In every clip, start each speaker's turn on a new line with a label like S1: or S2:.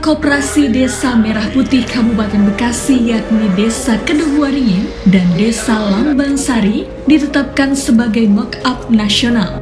S1: Koperasi Desa Merah Putih Kabupaten Bekasi yakni Desa Kedungwaringin dan Desa Lambang Sari ditetapkan sebagai mock-up nasional.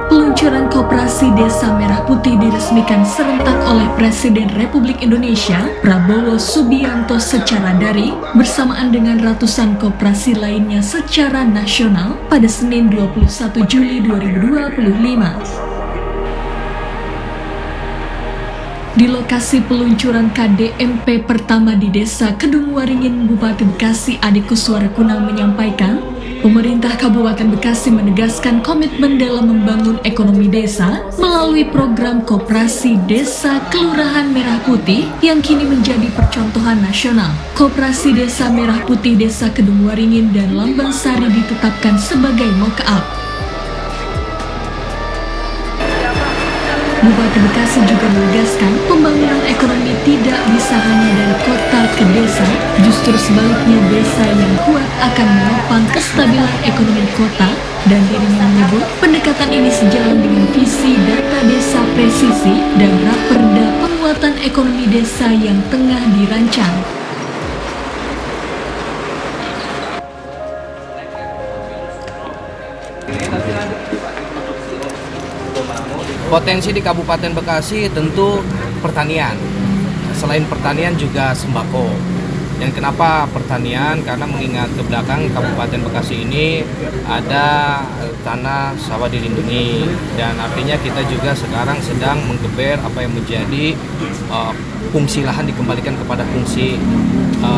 S1: Peluncuran Koperasi Desa Merah Putih diresmikan serentak oleh Presiden Republik Indonesia Prabowo Subianto secara daring bersamaan dengan ratusan koperasi lainnya secara nasional pada Senin 21 Juli 2025. Di lokasi peluncuran KDMP pertama di Desa Kedungwaringin, Bupati Bekasi Adi Kuswara Kunal menyampaikan, pemerintah Kabupaten Bekasi menegaskan komitmen dalam membangun ekonomi desa melalui program Koperasi Desa Kelurahan Merah Putih yang kini menjadi percontohan nasional. Koperasi Desa Merah Putih Desa Kedungwaringin dan Lambang Sari ditetapkan sebagai mock-up. Bupati Bekasi juga menegaskan pembangunan ekonomi tidak bisa hanya dari kota ke desa, justru sebaliknya desa yang kuat akan menopang kestabilan ekonomi kota, dan dirinya menyebut pendekatan ini sejalan dengan visi data desa presisi dan raperda penguatan ekonomi desa yang tengah dirancang.
S2: Potensi di Kabupaten Bekasi tentu pertanian. Selain pertanian juga sembako. Dan kenapa pertanian? Karena mengingat ke belakang Kabupaten Bekasi ini ada tanah sawah dilindungi, dan artinya kita juga sekarang sedang menggeber apa yang menjadi fungsi lahan dikembalikan kepada fungsi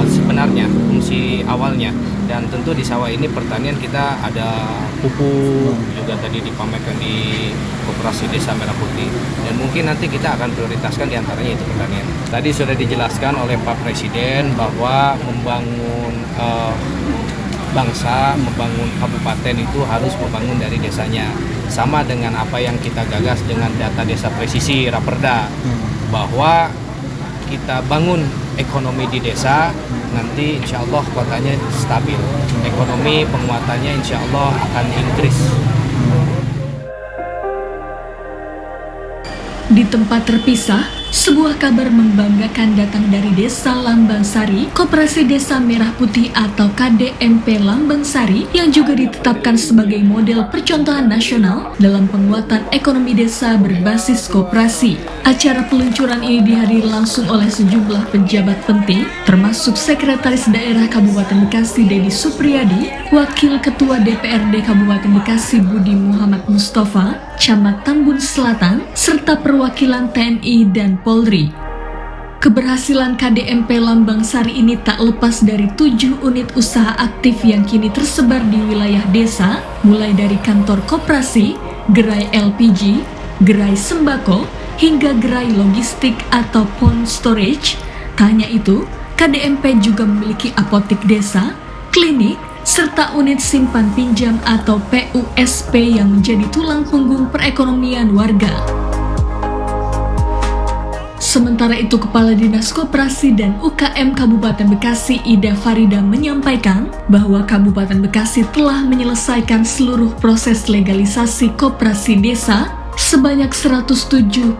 S2: sebenarnya, fungsi awalnya. Dan tentu di sawah ini pertanian kita ada pupuk juga tadi dipamerkan di Koperasi Desa Merah Putih, dan mungkin nanti kita akan prioritaskan diantaranya itu pertanian. Tadi sudah dijelaskan oleh Pak Presiden bahwa membangun bangsa, membangun kabupaten itu harus membangun dari desanya. Sama dengan apa yang kita gagas dengan data desa presisi raperda, bahwa kita bangun ekonomi di desa, nanti insya Allah kotanya stabil. Ekonomi penguatannya insya Allah akan increase.
S1: Di tempat terpisah, sebuah kabar membanggakan datang dari Desa Lambang Sari, Koperasi Desa Merah Putih atau KDMP Lambang Sari yang juga ditetapkan sebagai model percontohan nasional dalam penguatan ekonomi desa berbasis koperasi. Acara peluncuran ini dihadiri langsung oleh sejumlah pejabat penting, termasuk Sekretaris Daerah Kabupaten Bekasi Dedi Supriyadi, Wakil Ketua DPRD Kabupaten Bekasi Budi Muhammad Mustafa, Camat Tambun Selatan, serta perwakilan TNI dan Polri. Keberhasilan KDMP Lambang Sari ini tak lepas dari 7 unit usaha aktif yang kini tersebar di wilayah desa, mulai dari kantor koperasi, gerai LPG, gerai sembako, hingga gerai logistik atau point storage. Tak hanya itu, KDMP juga memiliki apotek desa, klinik, serta unit simpan pinjam atau PUSP yang menjadi tulang punggung perekonomian warga. Sementara itu, Kepala Dinas Koperasi dan UKM Kabupaten Bekasi Ida Farida menyampaikan bahwa Kabupaten Bekasi telah menyelesaikan seluruh proses legalisasi koperasi desa sebanyak 179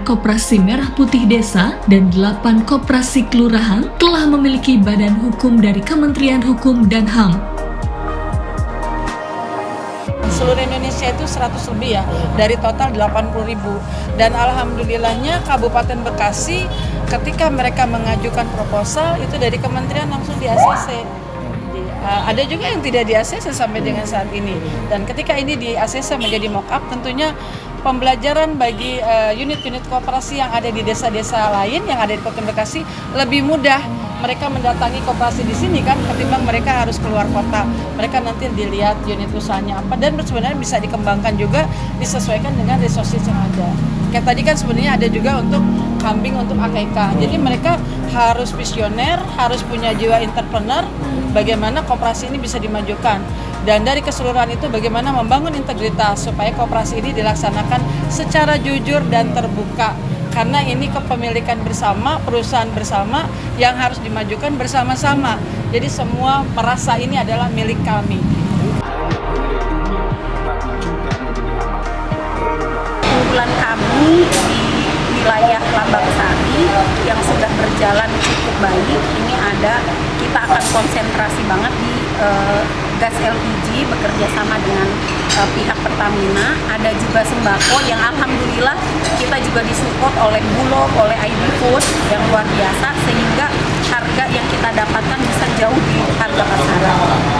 S1: koperasi merah putih desa dan 8 koperasi kelurahan telah memiliki badan hukum dari Kementerian Hukum dan HAM.
S3: Seluruh Indonesia itu 100 lebih ya, dari total 80.000. Dan alhamdulillahnya Kabupaten Bekasi ketika mereka mengajukan proposal itu dari kementerian langsung di ACC. Ada juga yang tidak di ACC sampai dengan saat ini. Dan ketika ini di ACC menjadi mock-up, tentunya pembelajaran bagi unit-unit koperasi yang ada di desa-desa lain yang ada di Kota Bekasi lebih mudah. Mereka mendatangi koperasi di sini kan, ketimbang mereka harus keluar kota. Mereka nanti dilihat unit usahanya apa, dan sebenarnya bisa dikembangkan juga disesuaikan dengan resources yang ada. Kayak tadi kan sebenarnya ada juga untuk kambing untuk AKK. Jadi mereka harus visioner, harus punya jiwa entrepreneur, bagaimana koperasi ini bisa dimajukan. Dan dari keseluruhan itu bagaimana membangun integritas supaya koperasi ini dilaksanakan secara jujur dan terbuka. Karena ini kepemilikan bersama, perusahaan bersama yang harus dimajukan bersama-sama. Jadi semua merasa ini adalah milik kami.
S4: yang sudah berjalan cukup baik. Ini kita akan konsentrasi banget di gas LPG bekerja sama dengan pihak Pertamina. Ada juga sembako yang alhamdulillah kita juga disupport oleh Bulog, oleh ID Food yang luar biasa, sehingga harga yang kita dapatkan bisa jauh di harga pasaran.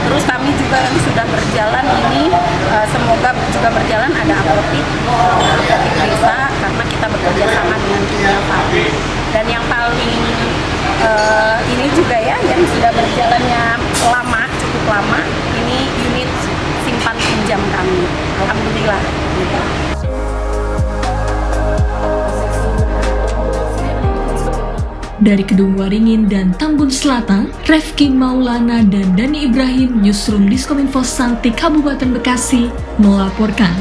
S4: Terus kami juga yang sudah berjalan ini semoga juga berjalan, ada apotik desa karena kita bekerja sama dengan Kimia Farma. Dan yang paling ini juga ya yang sudah berjalannya lama, cukup lama, ini unit simpan pinjam kami. Alhamdulillah.
S1: Dari Kedung Waringin dan Tambun Selatan, Refki Maulana dan Dani Ibrahim, Newsroom Diskominfo Santi Kabupaten Bekasi, melaporkan.